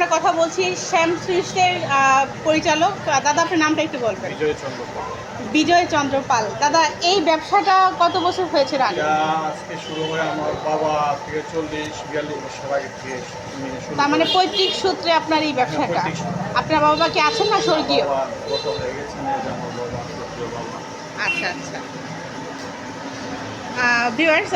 আমরা কথা বলছি শ্যাম সুইটসের পরিচালক। দাদা, আপনার নামটা একটু বলবেন। বিজয় চন্দ্র পাল। দাদা, এই ব্যবসাটা কত বছর হয়েছে রানি? আজকে শুরু হয় আমার বাবা থেকে 40-42 বছর আগে থেকে তার মানে পৈতৃক সূত্রে আপনার এই ব্যবসাটা। আপনার বাবা কি আছেন না স্বর্গীয়? গত হয়ে গেছেন, এই যে আমার বাবা, সক্রিয় বাবা। আচ্ছা আচ্ছা। ভিউয়ার্স,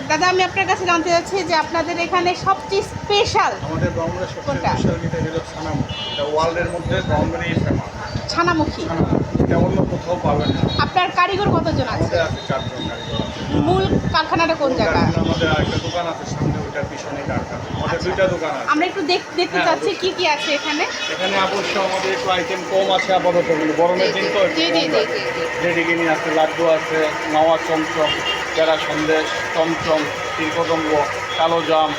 দাদা আমি আপনার কাছে জানতে চাচ্ছি যে আপনাদের এখানে সবচেয়ে স্পেশাল আমাদের ব্রাহ্মণের সবচেয়ে কোনটা? স্পেশাল যেটা হলো ছানামুখী। এটা ওয়ার্ল্ডের মধ্যে ব্রাহ্মণেরই ফেমাস। ছানামুখী। এটা অন্য কোথাও পাবেন না। আপনার কারিগর কতজন আছে? আমাদের আছে 4 জন কারিগর আছে। মূল কারখানাটা কোন জায়গায়? আমাদের একটা দোকান আছে সামনে, ওইটার পিছনে কারখানা। আমাদের 2টা দোকান আছে। আমরা একটু দেখতে হ্যাঁ, চাচ্ছি অবশ্যই। কি কি আছে এখানে। এখানে অবশ্য আমাদের একটু আইটেম কম আছে আপাতত, কিন্তু গরমের দিন তো জি জি জি জি জি। রেডিগিনি আছে, লাড্ডু আছে, নাওয়া চমচম, প্যারা সন্দেশ, চমচম, তিলকদম্ব, কালো জাম,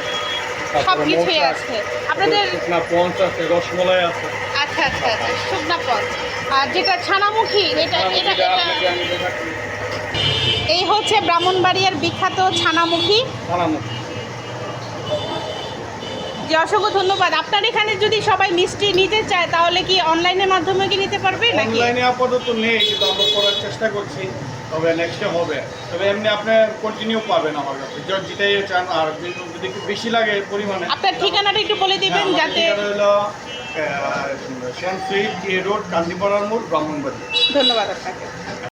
সব কিছুই আছে আপনাদের। শুকনা পঞ্চ আছে, রসমলাই আছে। আচ্ছা আচ্ছা আচ্ছা, শুকনা পদ। আর যেটা ছানামুখী, এটা এটা এটা আপনাকে আমি দেখাচ্ছি। এই হচ্ছে ব্রাহ্মণবাড়িয়ার বিখ্যাত ছানামুখী। ছানামুখী। যে অসংখ্য ধন্যবাদ। আপনার এখানে যদি সবাই মিষ্টি নিতে চায় তাহলে কি অনলাইনের মাধ্যমে কি নিতে পারবে নাকি? অনলাইনে আপাতত নেই, কিন্তু আমরা করার চেষ্টা করছি। তবে নেক্সটে হবে। তবে এমনি আপনি কন্টিনিউ পাবেন আমার কাছে, যেটাই চান। আর কিন্তু যদি একটু বেশি লাগে পরিমাণে, আপনার ঠিকানাটা একটু বলে দিবেন যাতে। হলো শ্যাম সুইট, রোড, কান্দিপাড়ার মোড়, ব্রাহ্মণবাড়ি। ধন্যবাদ আপনাকে।